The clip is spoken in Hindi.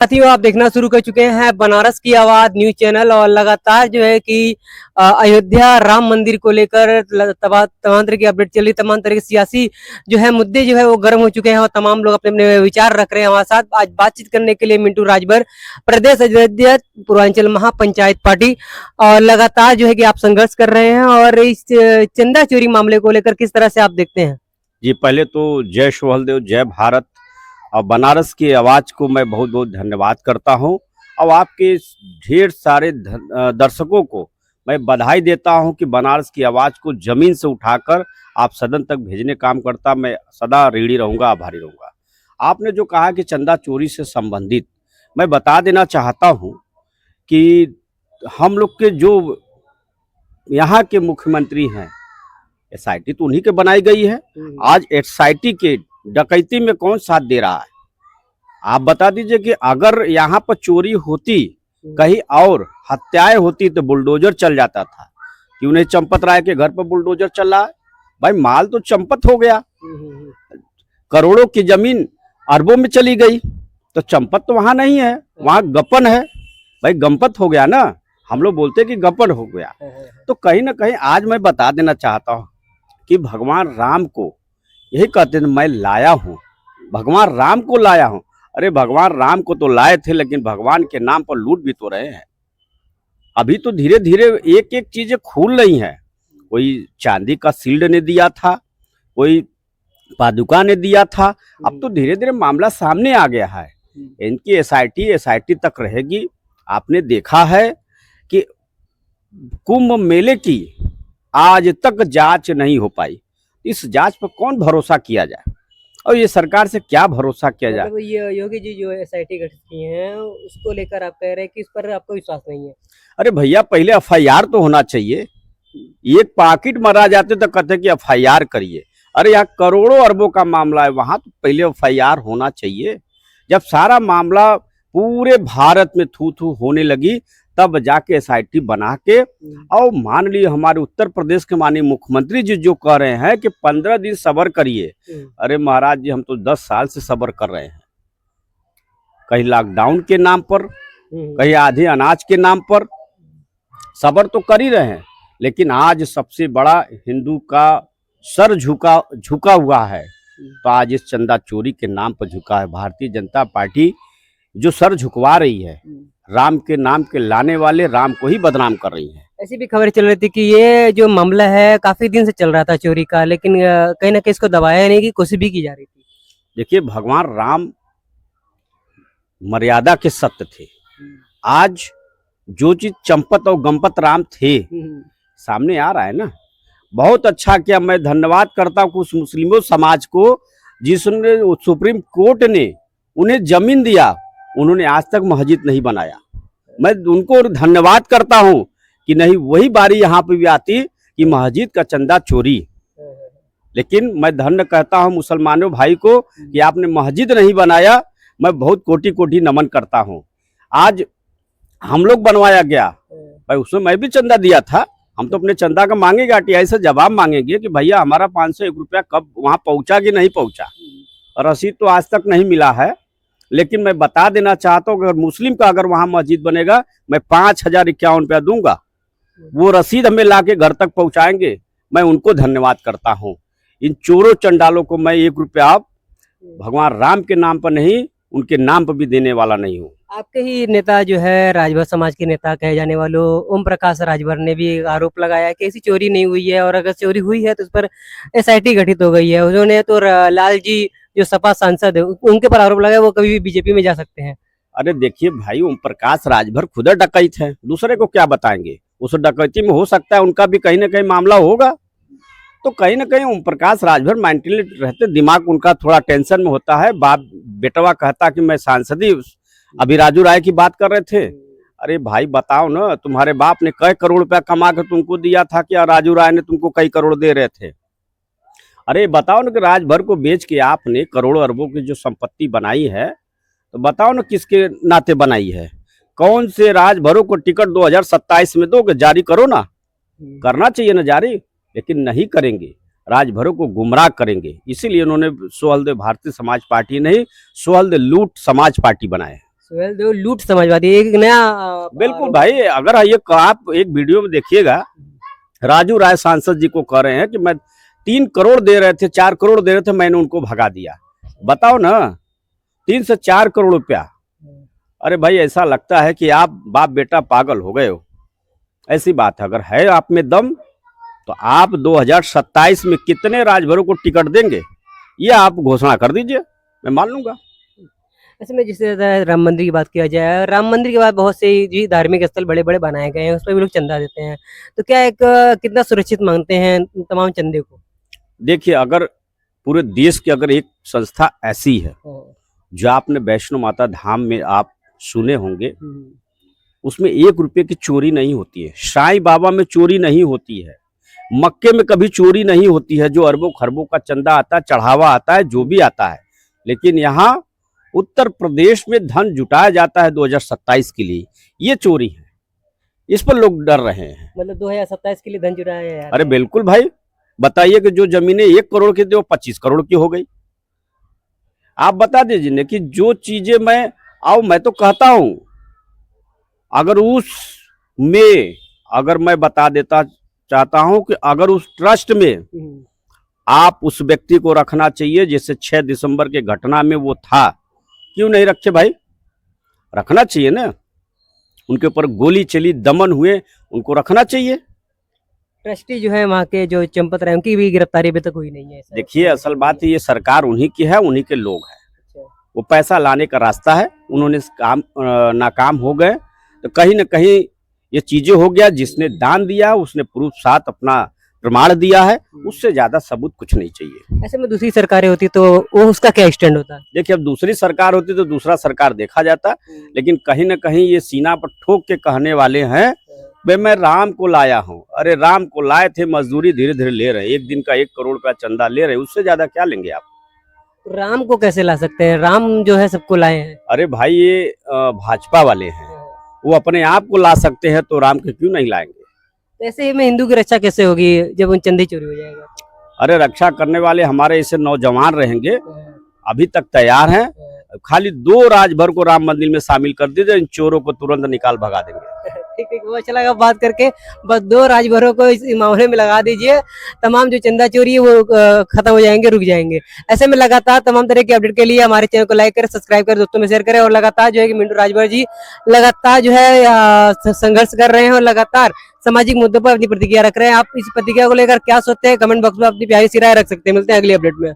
साथियों, आप देखना शुरू कर चुके हैं बनारस की आवाज न्यूज चैनल और लगातार जो है कि अयोध्या राम मंदिर को लेकर तमाम तरह की अपडेट चल रही। तमाम तरह के सियासी जो है मुद्दे जो है वो गर्म हो चुके हैं और तमाम लोग अपने अपने विचार रख रहे हैं। हमारे साथ आज बातचीत करने के लिए मिंटू राजभर, प्रदेश अध्यक्ष पूर्वांचल महापंचायत पार्टी, और लगातार जो है कि आप संघर्ष कर रहे हैं और इस चंदा चोरी मामले को लेकर किस तरह से आप देखते हैं? जी, पहले तो जय सोहलदेव, जय भारत। और बनारस की आवाज़ को मैं बहुत बहुत धन्यवाद करता हूं और आपके ढेर सारे दर्शकों को मैं बधाई देता हूं कि बनारस की आवाज़ को ज़मीन से उठाकर आप सदन तक भेजने काम करता। मैं सदा ऋणी रहूंगा, आभारी रहूंगा। आपने जो कहा कि चंदा चोरी से संबंधित, मैं बता देना चाहता हूं कि हम लोग के जो यहाँ के मुख्यमंत्री हैं, एसआईटी तो उन्हीं के बनाई गई है। आज एसआईटी के डकैती में कौन साथ दे रहा है? आप बता दीजिए कि अगर यहाँ पर चोरी होती, कहीं और हत्याएं होती तो बुलडोजर चल जाता था। कि उन्हें चंपत राय के घर पर बुलडोजर चल रहा है। भाई, माल तो चंपत हो गया, करोड़ों की जमीन अरबों में चली गई, तो चंपत तो वहां नहीं है, वहां गपन है। भाई, गंपत हो गया ना, हम लोग बोलते कि गपन हो गया। तो कहीं ना कहीं आज मैं बता देना चाहता हूँ कि भगवान राम को, यही कहते हैं मैं लाया हूँ, भगवान राम को लाया हूँ। अरे भगवान राम को तो लाए थे, लेकिन भगवान के नाम पर लूट भी तो रहे हैं। अभी तो धीरे धीरे एक एक चीजें खुल रही हैं। कोई चांदी का शील्ड ने दिया था, कोई पादुका ने दिया था। अब तो धीरे धीरे मामला सामने आ गया है। इनकी एसआईटी तक रहेगी। आपने देखा है कि कुंभ मेले की आज तक जांच नहीं हो पाई। इस जांच पर कौन भरोसा किया जाए और ये सरकार से क्या भरोसा किया जाए? ये योगी जी जो एसआईटी गठित की हैं उसको लेकर आप कह रहे हैं कि इस पर आपको विश्वास नहीं है? अरे भैया, पहले एफआईआर तो होना चाहिए। एक पाकिट मरा जाते तो कहते कि एफआईआर करिए। अरे यहाँ करोड़ों अरबों का मामला है, वहां तो पहले एफआईआर होना चाहिए। जब सारा मामला पूरे भारत में थू थू होने लगी, तब जाके एसआईटी बना के, और मान लीजिए हमारे उत्तर प्रदेश के माननीय मुख्यमंत्री जी जो कह रहे हैं कि 15 दिन सब्र करिए। अरे महाराज जी, हम तो 10 साल से सब्र कर रहे हैं। कहीं लॉकडाउन के नाम पर, कहीं आधे अनाज के नाम पर सब्र तो कर ही रहे हैं, लेकिन आज सबसे बड़ा हिंदू का सर झुका हुआ है। तो आज इस चंदा चोरी के नाम पर झुका है। भारतीय जनता पार्टी जो सर झुकवा रही है, राम के नाम के लाने वाले राम को ही बदनाम कर रही है। ऐसी भी खबर चल रही थी कि ये जो मामला है काफी दिन से चल रहा था चोरी का, लेकिन कहीं ना कहीं इसको दबाया नहीं की कोशिश भी की जा रही थी। देखिए, भगवान राम मर्यादा के सत्य थे। आज जो चीज चंपत और गंपत राम थे सामने आ रहा है ना। बहुत अच्छा किया। मैं धन्यवाद करता हूँ उस मुस्लिमों समाज को जिसने सुप्रीम कोर्ट ने उन्हें जमीन दिया, उन्होंने आज तक मस्जिद नहीं बनाया। मैं उनको धन्यवाद करता हूं कि नहीं वही बारी यहाँ पे भी आती कि मस्जिद का चंदा चोरी। लेकिन मैं धन्य कहता हूं मुसलमानों भाई को कि आपने मस्जिद नहीं बनाया। मैं बहुत कोटि कोटि नमन करता हूं। आज हम लोग बनवाया गया, भाई उसमें मैं भी चंदा दिया था। हम तो अपने चंदा का मांगेंगे, आरटीआई से जवाब मांगेंगे कि भैया हमारा 501 रुपया कब वहां पहुंचा कि नहीं पहुंचा। रसीद तो आज तक नहीं मिला है। लेकिन मैं बता देना चाहता हूँ, अगर मुस्लिम का अगर वहां मस्जिद बनेगा, मैं 5051 रुपया दूंगा। वो रसीद हमें लाके घर तक पहुंचाएंगे। मैं उनको धन्यवाद करता हूँ। इन चोरों चंडालों को मैं 1 रुपया भगवान राम के नाम पर नहीं, उनके नाम पर भी देने वाला नहीं हूँ। आपके ही नेता जो है राजभर समाज के नेता कहे जाने वालों ओम प्रकाश राजभर ने भी आरोप लगाया कि ऐसी चोरी नहीं हुई है, और अगर चोरी हुई है तो उस पर एसआईटी गठित हो गई है। उन्होंने तो लाल जी जो सपा सांसद है उनके पर आरोप लगाया, वो कभी भी बीजेपी में जा सकते हैं। अरे देखिए भाई, ओम प्रकाश राजभर खुद डकैत है, दूसरे को क्या बताएंगे। उस डकैती में हो सकता है उनका भी कहीं ना कहीं मामला होगा। तो कहीं ना कहीं ओम प्रकाश राजभर मेंटली रहते, दिमाग उनका थोड़ा टेंशन में होता है। बाप बेटवा कहता कि मैं सांसदी, अभी राजू राय की बात कर रहे थे। अरे भाई बताओ ना, तुम्हारे बाप ने कई करोड़ रुपया कमा कर तुमको दिया था कि राजू राय ने तुमको कई करोड़ दे रहे थे? अरे बताओ ना कि राजभर को बेच के आपने करोड़ों अरबों की जो संपत्ति बनाई है, तो बताओ ना किसके नाते बनाई है? कौन से राजभरों को टिकट 2027 में दोगे? जारी करो ना, करना चाहिए ना जारी, लेकिन नहीं करेंगे। राजभरों को गुमराह करेंगे। इसीलिए उन्होंने सोहलदेव भारतीय समाज पार्टी नहीं, सोहलदेव लूट समाज पार्टी बनाए। सुहेल देव लूट समाजवादी, एक नया बिल्कुल भाई, अगर ये आप एक वीडियो में देखिएगा, राजू राय सांसद जी को कह रहे हैं कि मैं 3 करोड़ दे रहे थे, 4 करोड़ दे रहे थे, मैंने उनको भगा दिया। बताओ ना, 3 से 4 करोड़ रुपया। अरे भाई, ऐसा लगता है कि आप बाप बेटा पागल हो गए हो। ऐसी बात है, अगर है आप में दम तो आप 2027 में कितने राजभरों को टिकट देंगे, ये आप घोषणा कर दीजिए, मैं मान लूंगा। ऐसे में जिस तरह राम मंदिर की बात किया जाए, राम मंदिर के बाद बहुत से जी धार्मिक स्थल बड़े बड़े बनाए गए हैं, उस पर भी लोग चंदा देते हैं, तो क्या एक कितना सुरक्षित मांगते हैं तमाम चंदे को? देखिए, अगर पूरे देश की अगर एक संस्था ऐसी है, जो आपने वैष्णो माता धाम में आप सुने होंगे, उसमें 1 रुपये की चोरी नहीं होती है। साईं बाबा में चोरी नहीं होती है, मक्के में कभी चोरी नहीं होती है। जो अरबों खरबों का चंदा आता है, चढ़ावा आता है, जो भी आता है, लेकिन यहाँ उत्तर प्रदेश में धन जुटाया जाता है 2027 के लिए, ये चोरी है। इस पर लोग डर रहे हैं। मतलब 2027 के लिए धन जुटाया है? अरे बिल्कुल भाई, बताइए कि जो जमीनें 1 करोड़ की थी वो 25 करोड़ की हो गई। आप बता दीजिए ना कि जो चीजें मैं तो कहता हूं, अगर मैं बता देता चाहता हूं कि अगर उस ट्रस्ट में आप उस व्यक्ति को रखना चाहिए, जैसे 6 दिसंबर के घटना में वो था, क्यों नहीं रखे भाई? रखना चाहिए ना। उनके ऊपर गोली चली, दमन हुए, उनको रखना चाहिए। ट्रस्टी जो है वहाँ के, जो चंपत राय, उनकी भी गिरफ्तारी अभी तक हुई नहीं है। देखिए, असल बात ये सरकार उन्हीं की है, उन्हीं के लोग हैं। अच्छा। वो पैसा लाने का रास्ता है, उन्होंने नाकाम हो गए, तो कहीं ना कहीं ये चीजें हो गया। जिसने दान दिया उसने प्रूफ साथ अपना प्रमाण दिया है, उससे ज्यादा सबूत कुछ नहीं चाहिए। ऐसे में दूसरी सरकारें होती तो वो उसका क्या स्टैंड होता? देखिए, अब दूसरी सरकार होती तो दूसरा सरकार देखा जाता, लेकिन कहीं ना कहीं ये सीना पर ठोक के कहने वाले हैं, भाई मैं राम को लाया हूँ। अरे राम को लाए थे, मजदूरी धीरे धीरे ले रहे, एक दिन का 1 करोड़ का चंदा ले रहे, उससे ज्यादा क्या लेंगे आप? राम को कैसे ला सकते हैं? राम जो है सबको लाए हैं। अरे भाई, ये भाजपा वाले हैं, वो अपने आप को ला सकते हैं, तो राम के क्यों नहीं लाएंगे? ऐसे में हिंदू की रक्षा कैसे होगी जब उन चंदे चोरी हो जाएगा? अरे रक्षा करने वाले हमारे ऐसे नौजवान रहेंगे, अभी तक तैयार हैं। खाली 2 राजभर को राम मंदिर में शामिल कर दीजिए, इन चोरों को तुरंत निकाल भगा देंगे। ठीक ठीक, वो अच्छा लगा बात करके। बस 2 राजभरों को इस मामले में लगा दीजिए, तमाम जो चंदा चोरी है वो खत्म हो जाएंगे, रुक जाएंगे। ऐसे में लगातार तमाम तरह की अपडेट के लिए हमारे चैनल को लाइक करें, सब्सक्राइब करें, दोस्तों में शेयर करें, और लगातार जो है कि मिंटू राजभर जी लगातार जो है संघर्ष कर रहे हैं और लगातार सामाजिक मुद्दों पर अपनी प्रतिक्रिया रख रहे हैं। आप इस प्रतिक्रिया को लेकर क्या सोचते हैं? कमेंट बॉक्स में अपनी प्यारी सी राय रख सकते हैं। मिलते हैं अगली अपडेट में।